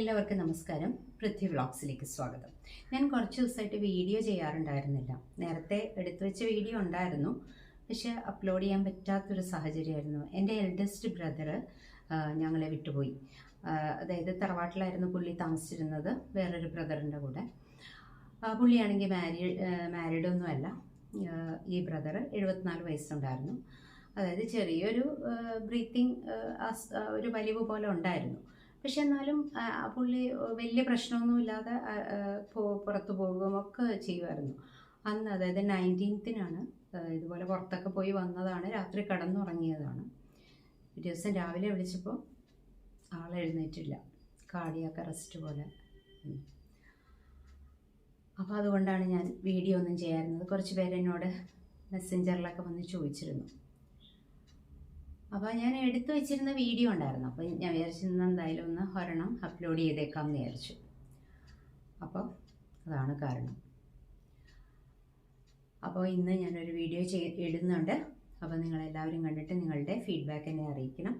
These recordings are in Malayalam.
എല്ലാവർക്കും നമസ്കാരം. പൃഥ്വി വ്ളോഗ്സിലേക്ക് സ്വാഗതം. ഞാൻ കുറച്ച് ദിവസമായിട്ട് വീഡിയോ ചെയ്യാറുണ്ടായിരുന്നില്ല. നേരത്തെ എടുത്തു വെച്ച വീഡിയോ ഉണ്ടായിരുന്നു, പക്ഷെ അപ്ലോഡ് ചെയ്യാൻ പറ്റാത്തൊരു സാഹചര്യമായിരുന്നു. എൻ്റെ എൽഡസ്റ്റ് ബ്രദർ ഞങ്ങളെ വിട്ടുപോയി. അതായത് തറവാട്ടിലായിരുന്നു പുള്ളി താമസിച്ചിരുന്നത്, വേറൊരു ബ്രദറിൻ്റെ കൂടെ. പുള്ളിയാണെങ്കിൽ മാരീഡൊന്നുമല്ല. ഈ ബ്രദർ 74 വയസ്സുണ്ടായിരുന്നു. അതായത് ചെറിയൊരു ബ്രീത്തിങ് ഒരു വലിവ് പോലെ ഉണ്ടായിരുന്നു. പക്ഷെ എന്നാലും പുള്ളി വലിയ പ്രശ്നമൊന്നുമില്ലാതെ പുറത്തു പോകുകയും ഒക്കെ ചെയ്യുമായിരുന്നു. അന്ന് അതായത് 19th ഇതുപോലെ പുറത്തൊക്കെ പോയി വന്നതാണ്. രാത്രി കിടന്നുറങ്ങിയതാണ്. ഒരു ദിവസം രാവിലെ വിളിച്ചപ്പോൾ ആളെഴുന്നേറ്റില്ല, കാർഡിയാക് അറസ്റ്റ് പോലെ. അപ്പോൾ അതുകൊണ്ടാണ് ഞാൻ വീഡിയോ ഒന്നും ചെയ്യാറുന്നത്. കുറച്ച് പേരെന്നോട് മെസ്സഞ്ചറിലൊക്കെ വന്ന് ചോദിച്ചിരുന്നു. അപ്പോൾ ഞാൻ എടുത്തു വെച്ചിരുന്ന വീഡിയോ ഉണ്ടായിരുന്നു. അപ്പോൾ ഞാൻ വിചാരിച്ചിരുന്ന എന്തായാലും ഒന്ന് ഒരെണ്ണം അപ്ലോഡ് ചെയ്തേക്കാമെന്ന് വിചാരിച്ചു. അപ്പോൾ അതാണ് കാരണം. അപ്പോൾ ഇന്ന് ഞാനൊരു വീഡിയോ ഇടുന്നുണ്ട്. അപ്പോൾ നിങ്ങളെല്ലാവരും കണ്ടിട്ട് നിങ്ങളുടെ ഫീഡ്ബാക്ക് എന്നെ അറിയിക്കണം.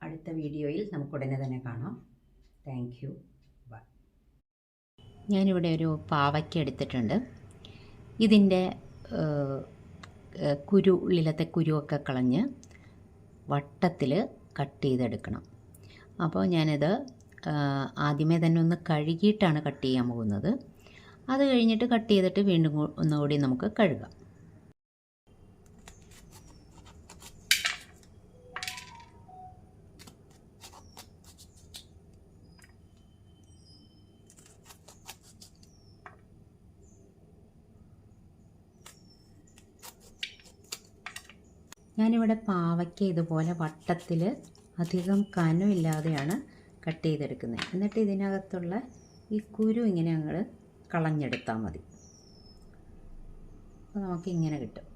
അടുത്ത വീഡിയോയിൽ നമുക്കുടനെ തന്നെ കാണാം. Thank you. ബൈ. ഞാനിവിടെ ഒരു പാവയ്ക്ക എടുത്തിട്ടുണ്ട്. ഇതിൻ്റെ ഉള്ളിലത്തെ കുരുവൊക്കെ കളഞ്ഞ് വട്ടത്തിൽ കട്ട് ചെയ്തെടുക്കണം. അപ്പോൾ ഞാനിത് ആദ്യമേ തന്നെ ഒന്ന് കഴുകിയിട്ടാണ് കട്ട് ചെയ്യാൻ പോകുന്നത്. അത് കഴിഞ്ഞിട്ട് കട്ട് ചെയ്തിട്ട് വീണ്ടും ഒന്നുകൂടി നമുക്ക് കഴുകാം. ഞാനിവിടെ പാവയ്ക്ക ഇതുപോലെ വട്ടത്തിൽ അധികം കനമില്ലാതെയാണ് കട്ട് ചെയ്തെടുക്കുന്നത്. എന്നിട്ട് ഇതിനകത്തുള്ള ഈ കുരു ഇങ്ങനെ ഞങ്ങൾ കളഞ്ഞെടുത്താൽ മതി. അപ്പോൾ നമുക്കിങ്ങനെ കിട്ടും.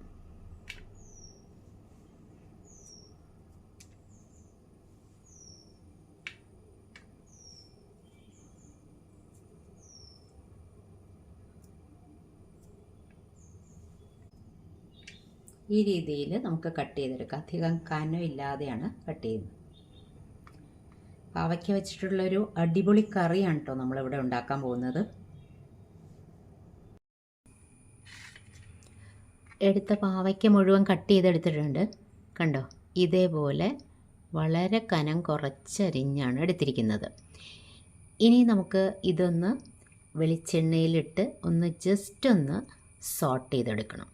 ഈ രീതിയിൽ നമുക്ക് കട്ട് ചെയ്തെടുക്കാം. അധികം കനമില്ലാതെയാണ് കട്ട് ചെയ്യുന്നത്. പാവയ്ക്ക വെച്ചിട്ടുള്ളൊരു അടിപൊളി കറിയാണ് കേട്ടോ നമ്മളിവിടെ ഉണ്ടാക്കാൻ പോകുന്നത്. എടുത്ത പാവയ്ക്ക മുഴുവൻ കട്ട് ചെയ്തെടുത്തിട്ടുണ്ട്. കണ്ടോ, ഇതേപോലെ വളരെ കനം കുറച്ചരിഞ്ഞാണ് എടുത്തിരിക്കുന്നത്. ഇനി നമുക്ക് ഇതൊന്ന് വെളിച്ചെണ്ണയിലിട്ട് ജസ്റ്റ് ഒന്ന് സോട്ട് ചെയ്തെടുക്കണം.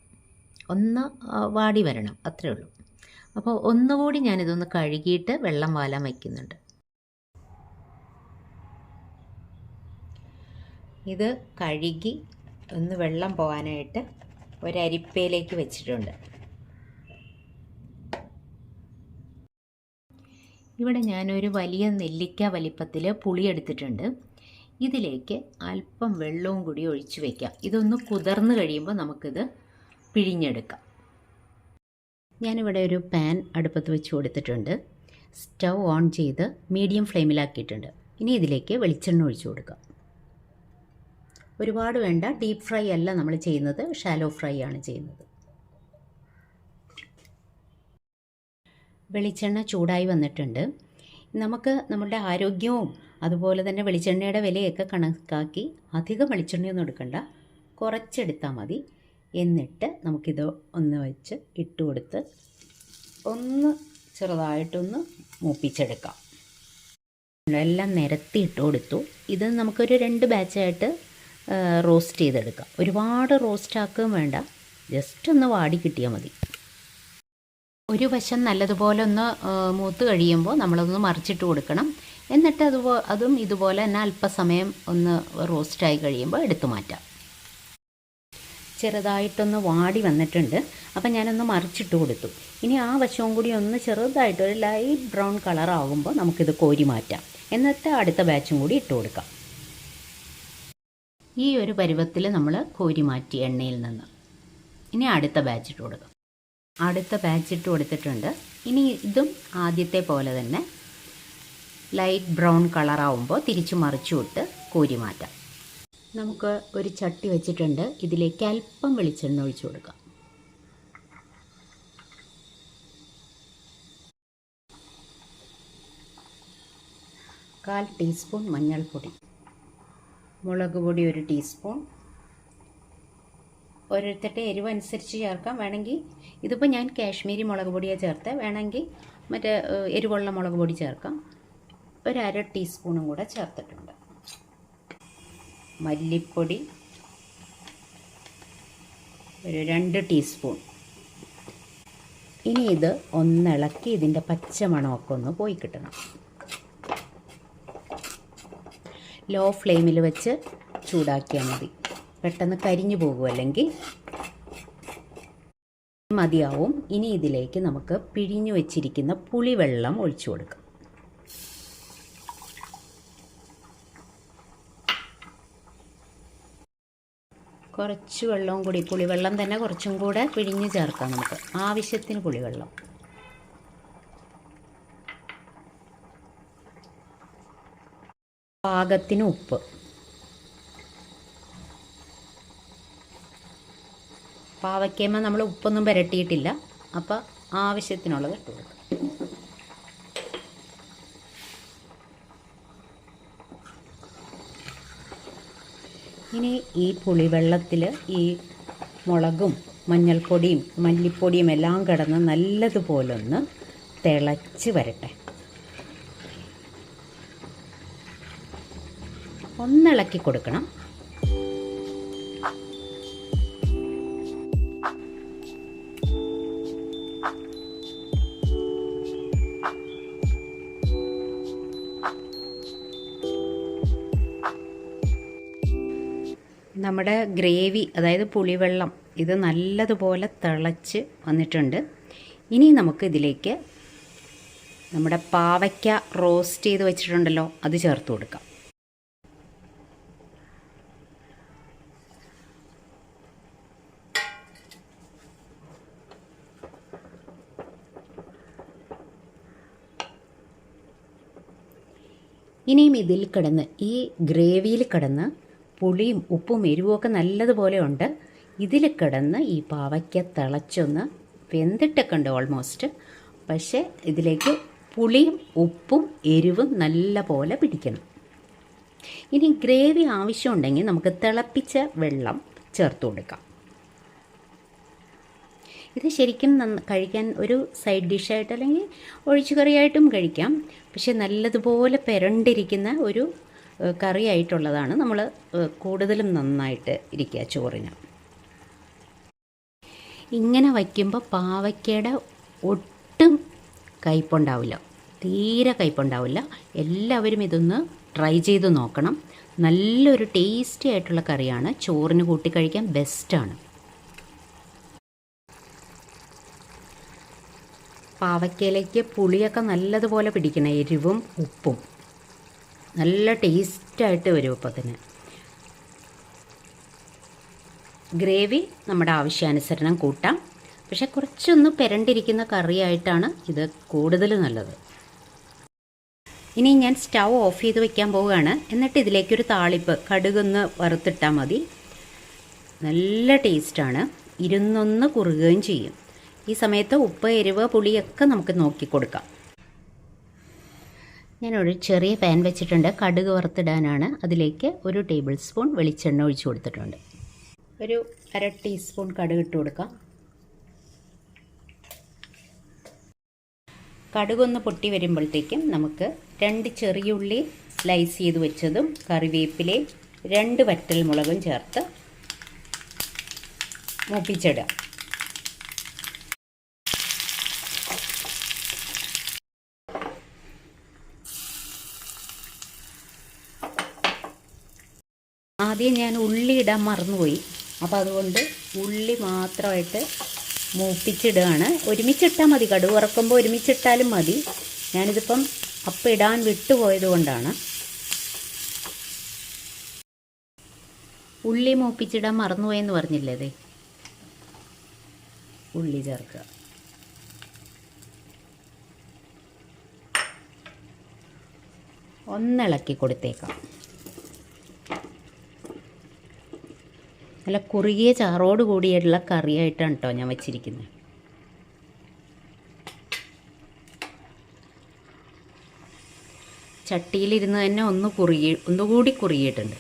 ഒന്ന് വാടി വരണം, അത്രേ ഉള്ളൂ. അപ്പോൾ ഒന്നുകൂടി ഞാനിതൊന്ന് കഴുകിയിട്ട് വെള്ളം വാലാൻ വയ്ക്കുന്നുണ്ട്. ഇത് കഴുകി ഒന്ന് വെള്ളം പോകാനായിട്ട് ഒരരിപ്പയിലേക്ക് വെച്ചിട്ടുണ്ട്. ഇവിടെ ഞാനൊരു വലിയ നെല്ലിക്ക വലിപ്പത്തിൽ പുളി എടുത്തിട്ടുണ്ട്. ഇതിലേക്ക് അല്പം വെള്ളവും കൂടി ഒഴിച്ചു വയ്ക്കാം. ഇതൊന്ന് കുതിർന്ന് കഴിയുമ്പോൾ നമുക്കിത് പിഴിഞ്ഞെടുക്കാം. ഞാനിവിടെ ഒരു പാൻ അടുപ്പത്ത് വെച്ച് കൊടുത്തിട്ടുണ്ട്. സ്റ്റൗ ഓൺ ചെയ്ത് മീഡിയം ഫ്ലെയിമിലാക്കിയിട്ടുണ്ട്. ഇനി ഇതിലേക്ക് വെളിച്ചെണ്ണ ഒഴിച്ചു കൊടുക്കാം. ഒരുപാട് വേണ്ട. ഡീപ്പ് ഫ്രൈ അല്ല നമ്മൾ ചെയ്യുന്നത്, ഷാലോ ഫ്രൈ ആണ് ചെയ്യുന്നത്. വെളിച്ചെണ്ണ ചൂടായി വന്നിട്ടുണ്ട്. നമുക്ക് നമ്മുടെ ആരോഗ്യവും അതുപോലെ തന്നെ വെളിച്ചെണ്ണയുടെ വിലയൊക്കെ കണക്കാക്കി അധികം വെളിച്ചെണ്ണയൊന്നും എടുക്കണ്ട, കുറച്ചെടുത്താൽ മതി. എന്നിട്ട് നമുക്കിത് ഒന്ന് വെച്ച് ഇട്ട് കൊടുത്ത് ഒന്ന് ചെറുതായിട്ടൊന്ന് മൂപ്പിച്ചെടുക്കാം. എല്ലാം നിരത്തി ഇട്ട് കൊടുത്തു. ഇത് നമുക്കൊരു 2 ബാച്ചായിട്ട് റോസ്റ്റ് ചെയ്തെടുക്കാം. ഒരുപാട് റോസ്റ്റാക്കുകയും വേണ്ട, ജസ്റ്റ് ഒന്ന് വാടി കിട്ടിയാൽ മതി. ഒരു വശം നല്ലതുപോലെ ഒന്ന് മൂത്ത് കഴിയുമ്പോൾ നമ്മളൊന്ന് മറിച്ചിട്ട് കൊടുക്കണം. എന്നിട്ട് അതും ഇതുപോലെ തന്നെ അല്പസമയം ഒന്ന് റോസ്റ്റായി കഴിയുമ്പോൾ എടുത്തു മാറ്റാം. ചെറുതായിട്ടൊന്ന് വാടി വന്നിട്ടുണ്ട്. അപ്പം ഞാനൊന്ന് മറിച്ചിട്ട് കൊടുത്തു. ഇനി ആ വശവും കൂടി ഒന്ന് ചെറുതായിട്ടൊരു ലൈറ്റ് ബ്രൗൺ കളറാകുമ്പോൾ നമുക്കിത് കോരി മാറ്റാം. എന്നിട്ട് അടുത്ത ബാച്ചും കൂടി ഇട്ട് കൊടുക്കാം. ഈ ഒരു പരുവത്തിൽ നമ്മൾ കോരി മാറ്റി എണ്ണയിൽ നിന്ന്. ഇനി അടുത്ത ബാച്ച് ഇട്ട് കൊടുക്കാം. അടുത്ത ബാച്ച് ഇട്ട് കൊടുത്തിട്ടുണ്ട്. ഇനി ഇതും ആദ്യത്തെ പോലെ തന്നെ ലൈറ്റ് ബ്രൗൺ കളറാവുമ്പോൾ തിരിച്ചു മറിച്ചു വിട്ട് കോരി മാറ്റാം. നമുക്ക് ഒരു ചട്ടി വെച്ചിട്ടുണ്ട്. ഇതിലേക്ക് അല്പം വെളിച്ചെണ്ണ ഒഴിച്ചു കൊടുക്കാം. കാൽ ടീസ്പൂൺ മഞ്ഞൾപ്പൊടി, മുളക് പൊടി 1 ടീസ്പൂൺ. ഓരോരുത്തരുടെ എരിവ് അനുസരിച്ച് ചേർക്കാം. വേണമെങ്കിൽ ഇതിപ്പോൾ ഞാൻ കാശ്മീരി മുളക് പൊടിയാണ് ചേർത്ത്, വേണമെങ്കിൽ മറ്റേ എരിവുള്ള മുളക് പൊടി ചേർക്കാം. 1/2 ടീസ്പൂണും കൂടെ ചേർത്തിട്ടുണ്ട്. മല്ലിപ്പൊടി 2 ടീസ്പൂൺ. ഇനി ഇത് ഒന്നിളക്കി ഇതിൻ്റെ പച്ചമണമൊക്കെ ഒന്ന് പോയി കിട്ടണം. ലോ ഫ്ലെയിമിൽ വെച്ച് ചൂടാക്കിയാൽ മതി, പെട്ടെന്ന് കരിഞ്ഞു പോകും, അല്ലെങ്കിൽ മതിയാവും. ഇനി ഇതിലേക്ക് നമുക്ക് പിഴിഞ്ഞു വെച്ചിരിക്കുന്ന പുളിവെള്ളം ഒഴിച്ചു കൊടുക്കാം. കുറച്ച് വെള്ളവും കൂടി, പുളിവെള്ളം തന്നെ കുറച്ചും കൂടെ പിഴിഞ്ഞ് ചേർക്കാം നമുക്ക്, ആവശ്യത്തിന് പുളിവെള്ളം. പാകത്തിന് ഉപ്പ്. പാവയ്ക്കേമ്മ നമ്മൾ ഉപ്പൊന്നും പുരട്ടിയിട്ടില്ല, അപ്പോൾ ആവശ്യത്തിനുള്ളത് ഇട്ട് കൊടുക്കാം. ഇനി ഈ പുളിവെള്ളത്തിൽ ഈ മുളകും മഞ്ഞൾപ്പൊടിയും മല്ലിപ്പൊടിയും എല്ലാം കിടന്ന് നല്ലതുപോലൊന്ന് തിളച്ച് വരട്ടെ. ഒന്നിളക്കി കൊടുക്കണം. നമ്മുടെ ഗ്രേവി, അതായത് പുളിവെള്ളം, ഇത് നല്ലതുപോലെ തിളച്ച് വന്നിട്ടുണ്ട്. ഇനി നമുക്ക് ഇതിലേക്ക് നമ്മുടെ പാവയ്ക്ക റോസ്റ്റ് ചെയ്ത് വെച്ചിട്ടുണ്ടല്ലോ, അത് ചേർത്ത് കൊടുക്കാം. ഇനിയും ഇതിൽ കിടന്ന്, ഈ ഗ്രേവിയിൽ കിടന്ന് പുളിയും ഉപ്പും എരിവുമൊക്കെ നല്ലതുപോലെ ഉണ്ട്. ഇതിൽ കിടന്ന് ഈ പാവയ്ക്ക തിളച്ചൊന്ന് വെന്തിട്ടൊക്കെ ഉണ്ട് ഓൾമോസ്റ്റ്. പക്ഷേ ഇതിലേക്ക് പുളിയും ഉപ്പും എരിവും നല്ല പോലെ പിടിക്കണം. ഇനി ഗ്രേവി ആവശ്യമുണ്ടെങ്കിൽ നമുക്ക് തിളപ്പിച്ച വെള്ളം ചേർത്ത് കൊടുക്കാം. ഇത് ശരിക്കും കഴിക്കാൻ ഒരു സൈഡ് ഡിഷായിട്ട് അല്ലെങ്കിൽ ഒഴിച്ചുകറിയായിട്ടും കഴിക്കാം. പക്ഷെ നല്ലതുപോലെ പെരണ്ടിരിക്കുന്ന ഒരു കറിയായിട്ടുള്ളതാണ് നമ്മൾ കൂടുതലും നന്നായിട്ട് ഇരിക്കുക ചോറിന്. ഇങ്ങനെ വയ്ക്കുമ്പോൾ പാവയ്ക്കയുടെ ഒട്ടും കയ്പുണ്ടാവില്ല, തീരെ കയ്പുണ്ടാവില്ല. എല്ലാവരും ഇതൊന്ന് ട്രൈ ചെയ്ത് നോക്കണം. നല്ലൊരു ടേസ്റ്റി ആയിട്ടുള്ള കറിയാണ്, ചോറിന് കൂട്ടി കഴിക്കാൻ ബെസ്റ്റാണ്. പാവയ്ക്കയിലേക്ക് പുളിയൊക്കെ നല്ലതുപോലെ പിടിക്കണം, എരിവും ഉപ്പും നല്ല ടേസ്റ്റായിട്ട് വരും. അപ്പോൾ തന്നെ ഗ്രേവി നമ്മുടെ ആവശ്യാനുസരണം കൂട്ടാം. പക്ഷെ കുറച്ചൊന്ന് പെരണ്ടിരിക്കുന്ന കറിയായിട്ടാണ് ഇത് കൂടുതൽ നല്ലത്. ഇനി ഞാൻ സ്റ്റൗ ഓഫ് ചെയ്ത് വെക്കാൻ പോവുകയാണ്. എന്നിട്ട് ഇതിലേക്കൊരു താളിപ്പ്, കടുകൊന്ന് വറുത്തിട്ടാൽ മതി. നല്ല ടേസ്റ്റാണ്, ഇരുന്നൊന്ന് കുറുകുകയും ചെയ്യും. ഈ സമയത്ത് ഉപ്പ്, എരിവ്, പുളിയൊക്കെ നമുക്ക് നോക്കി കൊടുക്കാം. ഞാനൊരു ചെറിയ പാൻ വെച്ചിട്ടുണ്ട്, കടുക് വറുത്തിടാനാണ്. അതിലേക്ക് 1 ടേബിൾ സ്പൂൺ വെളിച്ചെണ്ണ ഒഴിച്ചു കൊടുത്തിട്ടുണ്ട്. ഒരു 1/2 ടീസ്പൂൺ കടുക് ഇട്ട് കൊടുക്കാം. കടുകൊന്ന് പൊട്ടി വരുമ്പോഴത്തേക്കും നമുക്ക് 2 ചെറിയ ഉള്ളി സ്ലൈസ് ചെയ്ത് വെച്ചതും കറിവേപ്പിലയും 2 വറ്റൽ മുളകും ചേർത്ത് മൂപ്പിച്ചിടാം. ആദ്യം ഞാൻ ഉള്ളി ഇടാൻ മറന്നുപോയി, അപ്പോൾ അതുകൊണ്ട് ഉള്ളി മാത്രമായിട്ട് മൂപ്പിച്ചിടുകയാണ്. ഒരുമിച്ചിട്ടാൽ മതി, കടുക് വറക്കുമ്പോൾ ഒരുമിച്ചിട്ടാലും മതി. ഞാനിതിപ്പം അപ്പം ഇടാൻ വിട്ടുപോയത് കൊണ്ടാണ്. ഉള്ളി മൂപ്പിച്ചിടാൻ മറന്നുപോയെന്ന് പറഞ്ഞില്ലേ, അതെ, ഉള്ളി ചേർക്കുക. ഒന്നിളക്കി കൊടുത്തേക്കാം. നല്ല കുറുകിയ ചാറോട് കൂടിയുള്ള കറിയായിട്ടാണ് കേട്ടോ ഞാൻ വെച്ചിരിക്കുന്നത്. ചട്ടിയിലിരുന്ന് തന്നെ ഒന്നുകൂടി കുറുകിയിട്ടുണ്ട്.